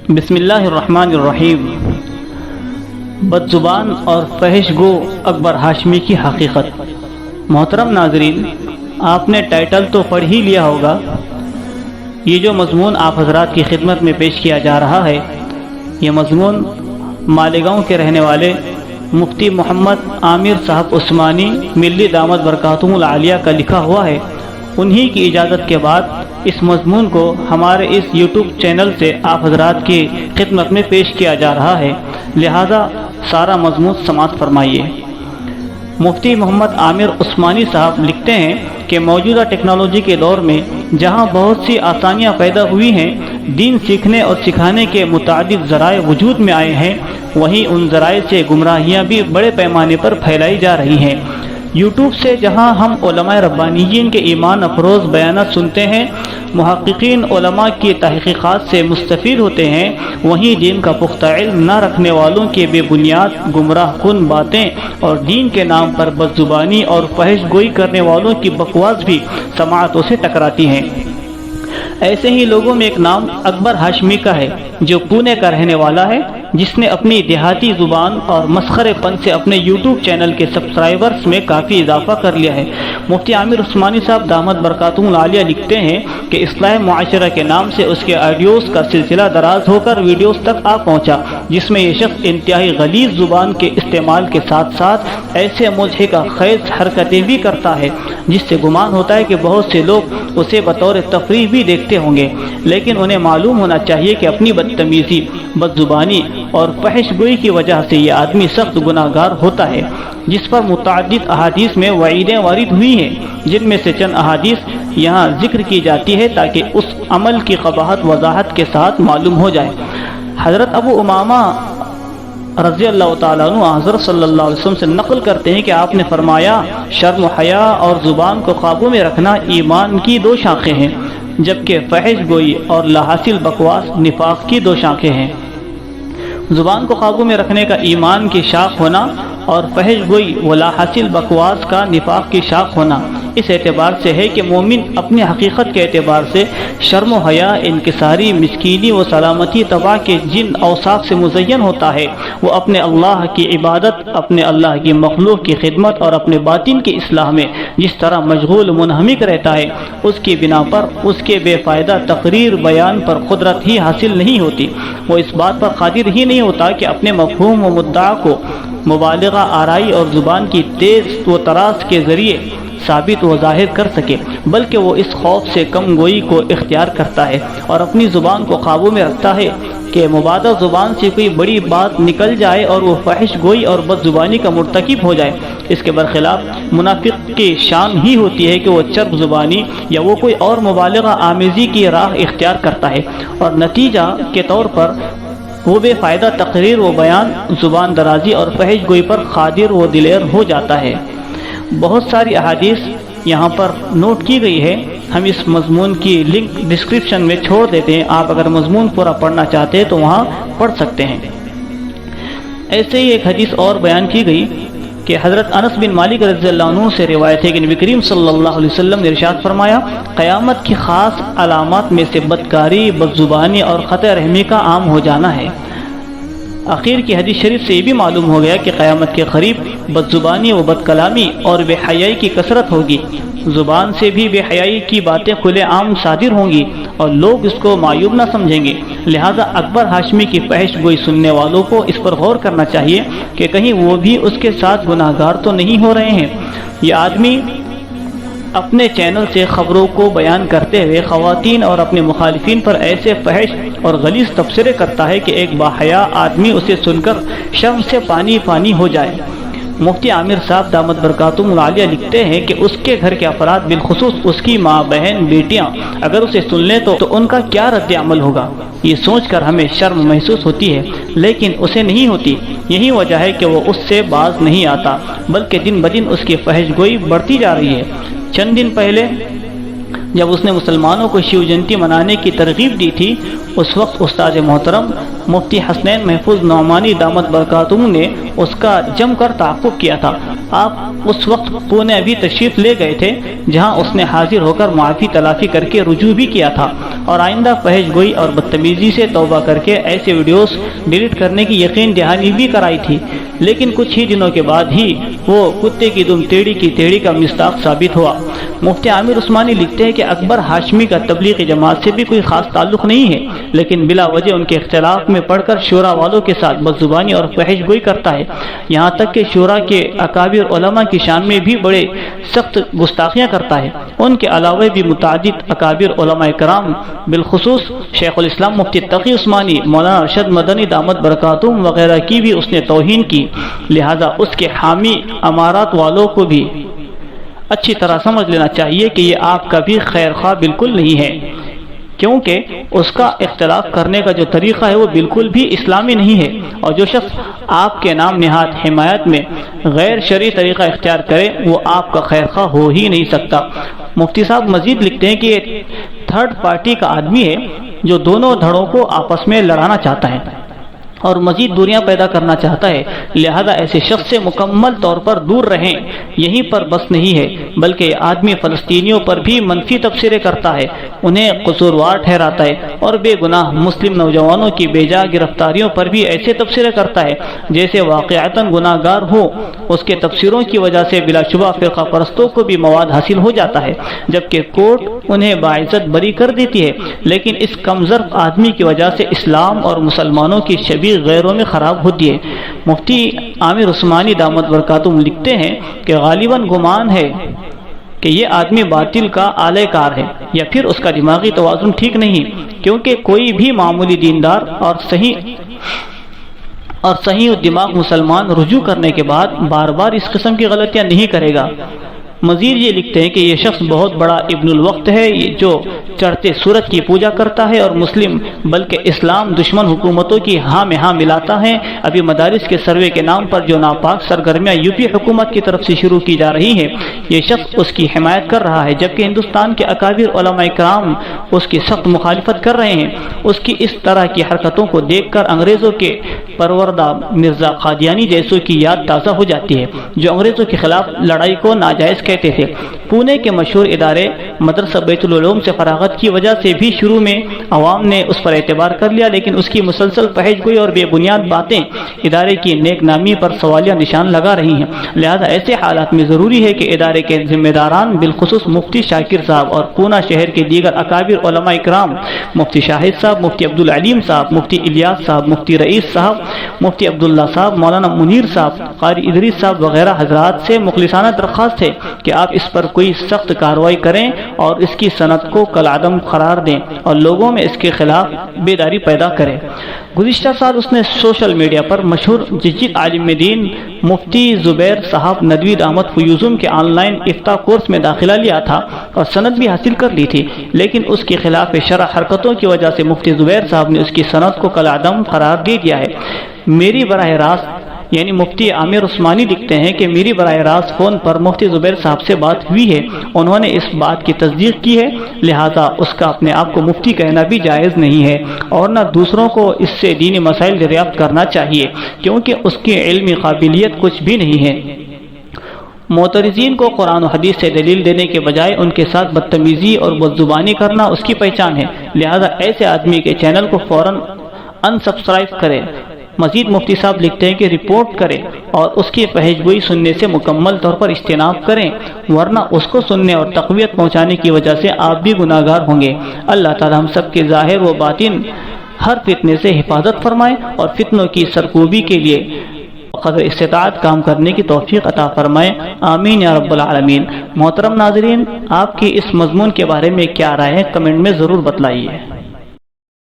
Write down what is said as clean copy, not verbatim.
بسم اللہ الرحمن الرحیم۔ بدزبان اور فحش گو اکبر ہاشمی کی حقیقت۔ محترم ناظرین، آپ نے ٹائٹل تو پڑھ ہی لیا ہوگا۔ یہ جو مضمون آپ حضرات کی خدمت میں پیش کیا جا رہا ہے، یہ مضمون مالیگاؤں کے رہنے والے مفتی محمد عامر صاحب عثمانی ملی دامت برکاتہم العالیہ کا لکھا ہوا ہے۔ انہی کی اجازت کے بعد اس مضمون کو ہمارے اس یوٹیوب چینل سے آپ حضرات کی خدمت میں پیش کیا جا رہا ہے، لہذا سارا مضمون سماعت فرمائیے۔ مفتی محمد عامر عثمانی صاحب لکھتے ہیں کہ موجودہ ٹیکنالوجی کے دور میں جہاں بہت سی آسانیاں پیدا ہوئی ہیں، دین سیکھنے اور سکھانے کے متعدد ذرائع وجود میں آئے ہیں، وہیں ان ذرائع سے گمراہیاں بھی بڑے پیمانے پر پھیلائی جا رہی ہیں۔ یوٹیوب سے جہاں ہم علماء ربانیین کے ایمان افروز بیانات سنتے ہیں، محققین علماء کی تحقیقات سے مستفید ہوتے ہیں، وہیں دین کا پختہ علم نہ رکھنے والوں کے بے بنیاد گمراہ کن باتیں اور دین کے نام پر بدزبانی اور فحش گوئی کرنے والوں کی بکواس بھی سماعتوں سے ٹکراتی ہیں۔ ایسے ہی لوگوں میں ایک نام اکبر ہاشمی کا ہے، جو پونے کا رہنے والا ہے، جس نے اپنی دیہاتی زبان اور مسخرے پن سے اپنے یوٹیوب چینل کے سبسکرائبرز میں کافی اضافہ کر لیا ہے۔ مفتی عامر عثمانی صاحب دامت برکاتہم العالیہ لکھتے ہیں کہ اصلاح معاشرہ کے نام سے اس کے آڈیوز کا سلسلہ دراز ہو کر ویڈیوز تک آ پہنچا، جس میں یہ شخص انتہائی غلیظ زبان کے استعمال کے ساتھ ساتھ ایسے مضحکہ خیز حرکتیں بھی کرتا ہے جس سے گمان ہوتا ہے کہ بہت سے لوگ اسے بطور تفریح بھی دیکھتے ہوں گے، لیکن انہیں معلوم ہونا چاہیے کہ اپنی بدتمیزی، بدزبانی اور فحش گوئی کی وجہ سے یہ آدمی سخت گناہ گار ہوتا ہے، جس پر متعدد احادیث میں وعیدیں وارد ہوئی ہیں، جن میں سے چند احادیث یہاں ذکر کی جاتی ہے تاکہ اس عمل کی قباحت وضاحت کے ساتھ معلوم ہو جائے۔ حضرت ابو امامہ رضی اللہ تعالیٰ عنہ حضرت صلی اللہ علیہ وسلم سے نقل کرتے ہیں کہ آپ نے فرمایا، شرم و حیا اور زبان کو قابو میں رکھنا ایمان کی دو شاخیں ہیں، جبکہ فحش گوئی اور لاحاصل بکواس نفاق کی دو شاخیں ہیں۔ زبان کو قابو میں رکھنے کا ایمان کی شاخ ہونا اور فحش گوئی و لاحاصل بکواس کا نفاق کی شاخ ہونا اس اعتبار سے ہے کہ مومن اپنی حقیقت کے اعتبار سے شرم و حیا، انکساری، مسکینی و سلامتی طبع کے جن اوصاف سے مزین ہوتا ہے، وہ اپنے اللہ کی عبادت، اپنے اللہ کی مخلوق کی خدمت اور اپنے باطن کی اصلاح میں جس طرح مشغول منہمک رہتا ہے، اس کی بنا پر اس کے بے فائدہ تقریر بیان پر قدرت ہی حاصل نہیں ہوتی، وہ اس بات پر قادر ہی نہیں ہوتا کہ اپنے مفہوم و مدعا کو مبالغہ آرائی اور زبان کی تیز و تراز کے ذریعے ثابت و ظاہر کر سکے، بلکہ وہ اس خوف سے کم گوئی کو اختیار کرتا ہے اور اپنی زبان کو قابو میں رکھتا ہے کہ مبادہ زبان سے کوئی بڑی بات نکل جائے اور وہ فحش گوئی اور بد زبانی کا مرتکب ہو جائے۔ اس کے برخلاف منافق کی شان ہی ہوتی ہے کہ وہ چرب زبانی یا وہ کوئی اور مبالغہ آمیزی کی راہ اختیار کرتا ہے اور نتیجہ کے طور پر وہ بے فائدہ تقریر و بیان، زبان درازی اور فحش گوئی پر قادر و دلیر ہو جاتا ہے۔ بہت ساری احادیث یہاں پر نوٹ کی گئی ہے، ہم اس مضمون کی لنک ڈسکرپشن میں چھوڑ دیتے ہیں، آپ اگر مضمون پورا پڑھنا چاہتے ہیں تو وہاں پڑھ سکتے ہیں۔ ایسے ہی ایک حدیث اور بیان کی گئی کہ حضرت انس بن مالک رضی اللہ عنہ سے روایت ہے کہ نبی کریم صلی اللہ علیہ وسلم نے ارشاد فرمایا، قیامت کی خاص علامات میں سے بدکاری، بدزبانی اور قطع رحمی کا عام ہو جانا ہے۔ آخر کی حدیث شریف سے یہ بھی معلوم ہو گیا کہ قیامت کے قریب بدزبانی و بد کلامی اور بے حیائی کی کثرت ہوگی، زبان سے بھی بے حیائی کی باتیں کھلے عام صادر ہوں گی اور لوگ اس کو معیوب نہ سمجھیں گے، لہذا اکبر ہاشمی کی فحش گوئی سننے والوں کو اس پر غور کرنا چاہیے کہ کہیں وہ بھی اس کے ساتھ گناہ گار تو نہیں ہو رہے ہیں۔ یہ آدمی اپنے چینل سے خبروں کو بیان کرتے ہوئے خواتین اور اپنے مخالفین پر ایسے فحش اور غلیظ تبصرے کرتا ہے کہ ایک باحیا آدمی اسے سن کر شرم سے پانی پانی ہو جائے۔ مفتی عامر صاحب دامت برکاتہم العالیہ لکھتے ہیں کہ اس کے گھر کے افراد، بالخصوص اس کی ماں، بہن، بیٹیاں اگر اسے سن لیں تو ان کا کیا رد عمل ہوگا، یہ سوچ کر ہمیں شرم محسوس ہوتی ہے، لیکن اسے نہیں ہوتی۔ یہی وجہ ہے کہ وہ اس سے باز نہیں آتا، بلکہ دن بدن اس کی فحش گوئی بڑھتی جا رہی ہے۔ چند دن پہلے جب اس نے مسلمانوں کو شیو جینتی منانے کی ترغیب دی تھی، اس وقت استاد محترم مفتی حسنین محفوظ نعمانی دامت برکاتہم نے اس کا جم کر تعاقب کیا تھا۔ آپ اس وقت پونے ابھی تشریف لے گئے تھے، جہاں اس نے حاضر ہو کر معافی تلافی کر کے رجوع بھی کیا تھا اور آئندہ فحش گوئی اور بدتمیزی سے توبہ کر کے ایسے ویڈیوز ڈیلیٹ کرنے کی یقین دہانی بھی کرائی تھی، لیکن کچھ ہی دنوں کے بعد ہی وہ کتے کی دم ٹیڑھی کی ٹیڑھی کا مصداق ثابت ہوا۔ مفتی عامر عثمانی لکھتے ہیں کہ اکبر ہاشمی کا تبلیغی جماعت سے بھی کوئی خاص تعلق نہیں ہے، لیکن بلا وجہ ان کے اختلاف میں پڑھ کر شورا والوں کے ساتھ بدزبانی اور فحش گوئی کرتا ہے، یہاں تک کہ شورا کے اکابر علماء کی شان میں بھی بڑے سخت گستاخیاں کرتا ہے۔ ان کے علاوہ بھی متعدد اکابر علماء کرام بالخصوص شیخ الاسلام مفتی تقی عثمانی، مولانا ارشد مدنی دامت برکاتہم وغیرہ کی بھی اس نے توہین کی، لہذا اس کے حامی امارات والوں کو بھی اچھی طرح سمجھ لینا چاہیے کہ یہ آپ کا بھی خیر خواہ بالکل نہیں ہے، کیونکہ اس کا اختلاف کرنے کا جو طریقہ ہے وہ بالکل بھی اسلامی نہیں ہے، اور جو شخص آپ کے نام نہاد حمایت میں غیر شرعی طریقہ اختیار کرے وہ آپ کا خیر خواہ ہو ہی نہیں سکتا۔ مفتی صاحب مزید لکھتے ہیں کہ یہ تھرڈ پارٹی کا آدمی ہے جو دونوں دھڑوں کو آپس میں لڑانا چاہتا ہے اور مزید دوریاں پیدا کرنا چاہتا ہے، لہذا ایسے شخص سے مکمل طور پر دور رہیں۔ یہیں پر بس نہیں ہے بلکہ یہ آدمی فلسطینیوں پر بھی منفی تبصرے کرتا ہے، انہیں قصوروار ٹھہراتا ہے اور بے گناہ مسلم نوجوانوں کی بے جا گرفتاریوں پر بھی ایسے تبصرے کرتا ہے جیسے واقعتاً گناہ گار ہو۔ اس کے تبصروں کی وجہ سے بلا شبہ فرقہ پرستوں کو بھی مواد حاصل ہو جاتا ہے، جبکہ کورٹ انہیں باعزت بری کر دیتی ہے، لیکن اس کمزرف آدمی کی وجہ سے اسلام اور مسلمانوں کی شبیہ غیروں میں خراب ہوتی ہے۔ مفتی عامر عثمانی دامت برکاتہم لکھتے ہیں کہ غالباً گمان ہے کہ یہ آدمی باطل کا آلہ کار ہے یا پھر اس کا دماغی توازن ٹھیک نہیں، کیونکہ کوئی بھی معمولی دیندار اور صحیح دماغ مسلمان رجوع کرنے کے بعد بار بار اس قسم کی غلطیاں نہیں کرے گا۔ مزید یہ لکھتے ہیں کہ یہ شخص بہت بڑا ابن الوقت ہے جو چڑھتے سورج کی پوجا کرتا ہے اور مسلم بلکہ اسلام دشمن حکومتوں کی ہاں میں ہاں ملاتا ہے۔ ابھی مدارس کے سروے کے نام پر جو ناپاک سرگرمیاں یوپی حکومت کی طرف سے شروع کی جا رہی ہیں، یہ شخص اس کی حمایت کر رہا ہے، جبکہ ہندوستان کے اکابر علماء کرام اس کی سخت مخالفت کر رہے ہیں۔ اس کی اس طرح کی حرکتوں کو دیکھ کر انگریزوں کے پروردہ مرزا قادیانی جیسوں کی یاد تازہ ہو جاتی ہے، جو انگریزوں کے خلاف لڑائی کو ناجائز کہتے تھے۔ پونے کے مشہور ادارے مدرسہ بیت العلوم سے فراغت کی وجہ سے بھی شروع میں عوام نے اس پر اعتبار کر لیا، لیکن اس کی مسلسل فحش گوئی اور بے بنیاد باتیں ادارے کی نیک نامی پر سوالیہ نشان لگا رہی ہیں۔ لہذا ایسے حالات میں ضروری ہے کہ ادارے کے ذمہ داران بالخصوص مفتی شاکر صاحب اور پونا شہر کے دیگر اکابر علماء کرام، مفتی شاہد صاحب، مفتی عبدالعلیم صاحب، مفتی الیاس صاحب، مفتی رئیس صاحب، مفتی عبداللہ صاحب، مولانا منیر صاحب، قاری ادریس صاحب وغیرہ حضرات سے مخلصانہ درخواست ہے کہ آپ اس پر کوئی سخت کارروائی کریں اور اس کی صنعت کو کالعدم قرار دیں اور لوگوں میں اس کے خلاف بیداری پیدا کریں۔ گزشتہ سال اس نے سوشل میڈیا پر مشہور جدید عالم دین مفتی زبیر صاحب ندوی دامت فیوزم کے آن لائن افتاء کورس میں داخلہ لیا تھا اور سند بھی حاصل کر لی تھی، لیکن اس کے خلاف شرع حرکتوں کی وجہ سے مفتی زبیر صاحب نے اس کی صنعت کو کالعدم قرار دے دیا ہے۔ میری براہ راست یعنی مفتی عامر عثمانی لکھتے ہیں کہ میری براہ راست فون پر مفتی زبیر صاحب سے بات ہوئی ہے، انہوں نے اس بات کی تصدیق کی ہے، لہذا اس کا اپنے آپ کو مفتی کہنا بھی جائز نہیں ہے اور نہ دوسروں کو اس سے دینی مسائل دریافت کرنا چاہیے، کیونکہ اس کی علمی قابلیت کچھ بھی نہیں ہے۔ معترضین کو قرآن و حدیث سے دلیل دینے کے بجائے ان کے ساتھ بدتمیزی اور بدزبانی کرنا اس کی پہچان ہے، لہذا ایسے آدمی کے چینل کو فوراً انسبسکرائب کرے۔ مزید مفتی صاحب لکھتے ہیں کہ رپورٹ کریں اور اس کی فحش گوئی سننے سے مکمل طور پر اجتناب کریں، ورنہ اس کو سننے اور تقویت پہنچانے کی وجہ سے آپ بھی گناہ گار ہوں گے۔ اللہ تعالی ہم سب کے ظاہر و باطن ہر فتنے سے حفاظت فرمائے اور فتنوں کی سرکوبی کے لیے قدر استطاعت کام کرنے کی توفیق عطا فرمائے، آمین یا رب العالمین۔ محترم ناظرین، آپ کی اس مضمون کے بارے میں کیا رائے ہے کمنٹ میں ضرور بتلائیے۔